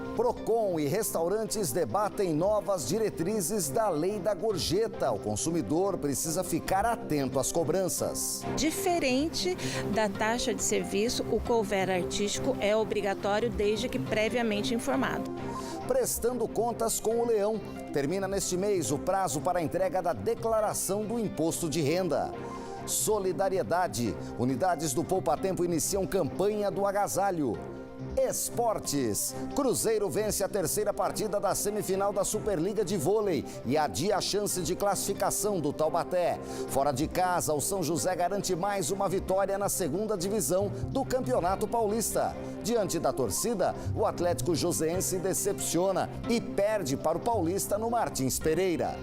Procon e restaurantes debatem novas diretrizes da Lei da Gorjeta. O consumidor precisa ficar atento às cobranças. Diferente da taxa de serviço, o couvert artístico é obrigatório desde que previamente informado. Prestando contas com o Leão. Termina neste mês o prazo para a entrega da declaração do imposto de renda. Solidariedade. Unidades do Poupa Tempo iniciam campanha do agasalho. Esportes. Cruzeiro vence a terceira partida da semifinal da Superliga de Vôlei e adia a chance de classificação do Taubaté. Fora de casa, o São José garante mais uma vitória na segunda divisão do Campeonato Paulista. Diante da torcida, o Atlético Joseense decepciona e perde para o Paulista no Martins Pereira.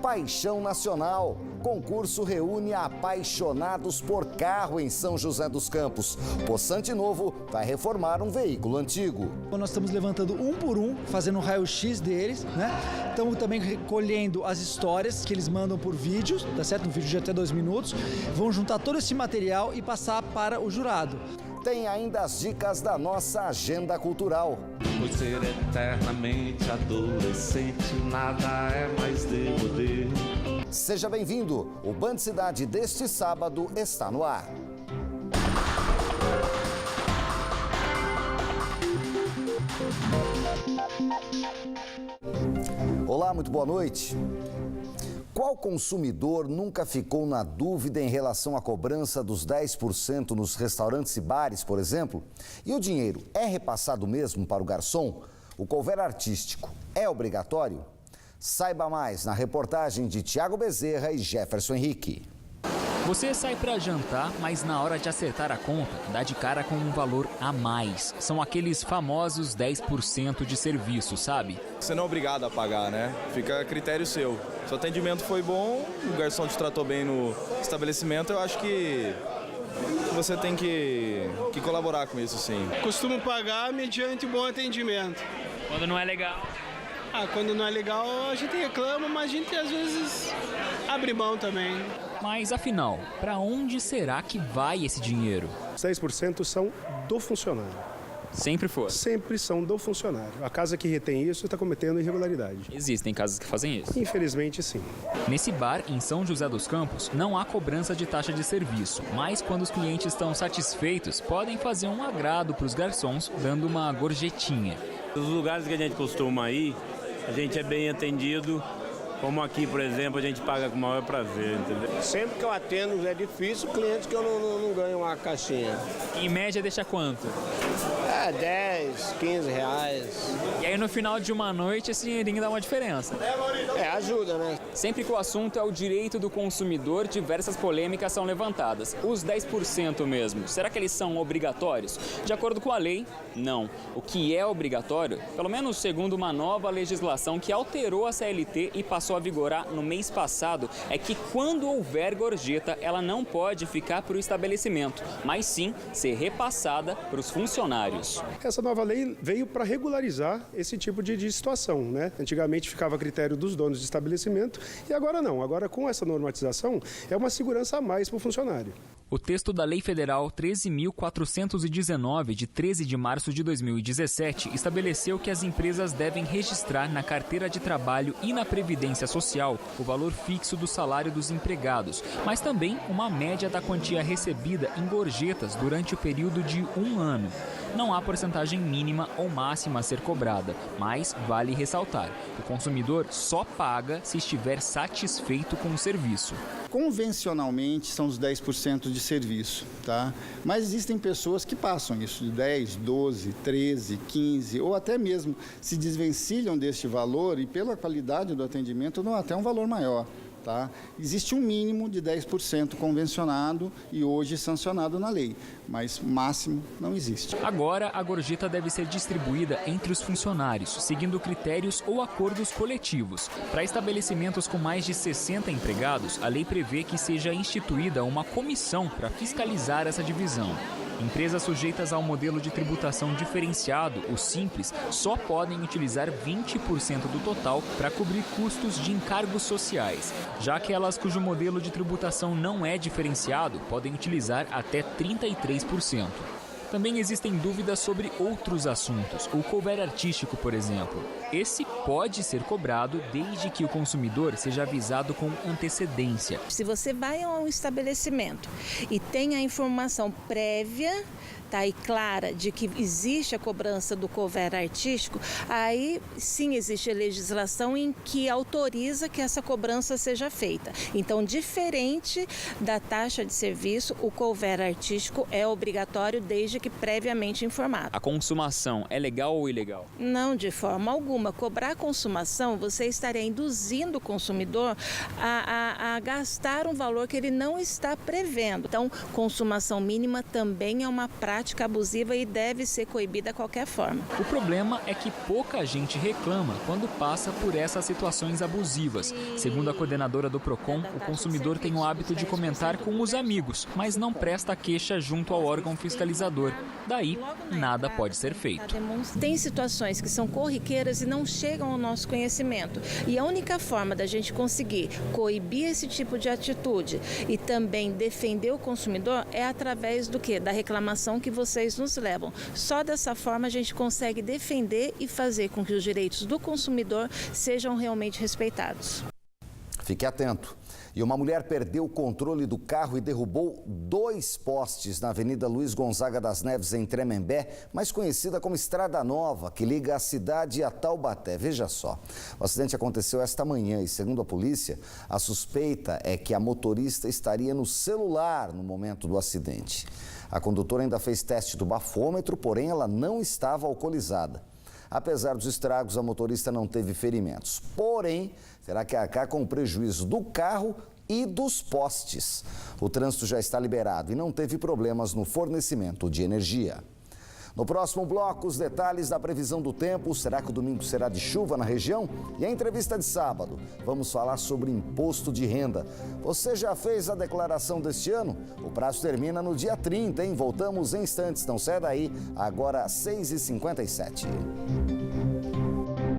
Paixão Nacional. Concurso reúne apaixonados por carro em São José dos Campos. Poçante Novo vai reformar um veículo antigo. Nós estamos levantando um por um, fazendo um raio-x deles, né? Estamos também recolhendo as histórias que eles mandam por vídeos, tá certo? Um vídeo de até 2 minutos. Vão juntar todo esse material e passar para o jurado. Tem ainda as dicas da nossa agenda cultural. Por ser eternamente adolescente, nada é mais poder. Seja bem-vindo. O Band Cidade deste sábado está no ar. Olá, muito boa noite. Qual consumidor nunca ficou na dúvida em relação à cobrança dos 10% nos restaurantes e bares, por exemplo? E o dinheiro é repassado mesmo para o garçom? O couvert artístico é obrigatório? Saiba mais na reportagem de Tiago Bezerra e Jefferson Henrique. Você sai para jantar, mas na hora de acertar a conta, dá de cara com um valor a mais. São aqueles famosos 10% de serviço, sabe? Você não é obrigado a pagar, né? Fica a critério seu. Se o atendimento foi bom, o garçom te tratou bem no estabelecimento, eu acho que você tem que colaborar com isso, sim. Costumo pagar mediante bom atendimento. Quando não é legal? Quando não é legal a gente reclama, mas a gente às vezes abre mão também. Mas afinal, para onde será que vai esse dinheiro? Os 10% são do funcionário. Sempre for? Sempre são do funcionário. A casa que retém isso está cometendo irregularidade. Existem casas que fazem isso? Infelizmente, sim. Nesse bar, em São José dos Campos, não há cobrança de taxa de serviço. Mas quando os clientes estão satisfeitos, podem fazer um agrado para os garçons, dando uma gorjetinha. Os lugares que a gente costuma ir, a gente é bem atendido. Como aqui, por exemplo, a gente paga com o maior prazer, entendeu? Sempre que eu atendo é difícil, clientes que eu não ganho uma caixinha. Em média deixa quanto? 10, 15 reais. E aí no final de uma noite esse dinheirinho dá uma diferença. Ajuda, né? Sempre que o assunto é o direito do consumidor, diversas polêmicas são levantadas. Os 10% mesmo, será que eles são obrigatórios? De acordo com a lei, não. O que é obrigatório, pelo menos segundo uma nova legislação que alterou a CLT e passou a vigorar no mês passado, é que quando houver gorjeta, ela não pode ficar para o estabelecimento, mas sim ser repassada para os funcionários. Essa nova lei veio para regularizar esse tipo de situação, né? Antigamente ficava a critério dos donos de estabelecimento e agora não. Agora, com essa normatização, é uma segurança a mais para o funcionário. O texto da Lei Federal 13.419, de 13 de março de 2017, estabeleceu que as empresas devem registrar na carteira de trabalho e na Previdência Social o valor fixo do salário dos empregados, mas também uma média da quantia recebida em gorjetas durante o período de 1 ano. Não há porcentagem mínima ou máxima a ser cobrada, mas vale ressaltar: o consumidor só paga se estiver satisfeito com o serviço. Convencionalmente são os 10% de serviço, tá? Mas existem pessoas que passam isso de 10, 12, 13, 15 ou até mesmo se desvencilham deste valor e pela qualidade do atendimento dão até um valor maior. Tá? Existe um mínimo de 10% convencionado e hoje sancionado na lei, mas máximo não existe. Agora, a gorjeta deve ser distribuída entre os funcionários, seguindo critérios ou acordos coletivos. Para estabelecimentos com mais de 60 empregados, a lei prevê que seja instituída uma comissão para fiscalizar essa divisão. Empresas sujeitas ao modelo de tributação diferenciado, o Simples, só podem utilizar 20% do total para cobrir custos de encargos sociais. Já aquelas cujo modelo de tributação não é diferenciado podem utilizar até 33%. Também existem dúvidas sobre outros assuntos, o couvert artístico, por exemplo. Esse pode ser cobrado desde que o consumidor seja avisado com antecedência. Se você vai a um estabelecimento e tem a informação prévia, tá, e clara de que existe a cobrança do couvert artístico, aí sim existe a legislação em que autoriza que essa cobrança seja feita. Então, diferente da taxa de serviço, o couvert artístico é obrigatório desde que previamente informado. A consumação é legal ou ilegal? Não, de forma alguma. Cobrar consumação, você estaria induzindo o consumidor a gastar um valor que ele não está prevendo. Então, consumação mínima também é uma prática abusiva e deve ser coibida de qualquer forma. O problema é que pouca gente reclama quando passa por essas situações abusivas. Segundo a coordenadora do PROCON, o consumidor tem o hábito de comentar com os amigos, mas não presta queixa junto ao órgão fiscalizador. Daí, nada pode ser feito. Tem situações que são corriqueiras e não chegam ao nosso conhecimento. E a única forma da gente conseguir coibir esse tipo de atitude e também defender o consumidor é através do quê? Da reclamação que vocês nos levam. Só dessa forma a gente consegue defender e fazer com que os direitos do consumidor sejam realmente respeitados. Fique atento. E uma mulher perdeu o controle do carro e derrubou 2 postes na Avenida Luiz Gonzaga das Neves, em Tremembé, mais conhecida como Estrada Nova, que liga a cidade a Taubaté. Veja só, o acidente aconteceu esta manhã e, segundo a polícia, a suspeita é que a motorista estaria no celular no momento do acidente. A condutora ainda fez teste do bafômetro, porém ela não estava alcoolizada. Apesar dos estragos, a motorista não teve ferimentos. Porém, terá que arcar com o prejuízo do carro e dos postes. O trânsito já está liberado e não teve problemas no fornecimento de energia. No próximo bloco, os detalhes da previsão do tempo. Será que o domingo será de chuva na região? E a entrevista de sábado? Vamos falar sobre imposto de renda. Você já fez a declaração deste ano? O prazo termina no dia 30, hein? Voltamos em instantes, não sai daí. Agora, 6h57.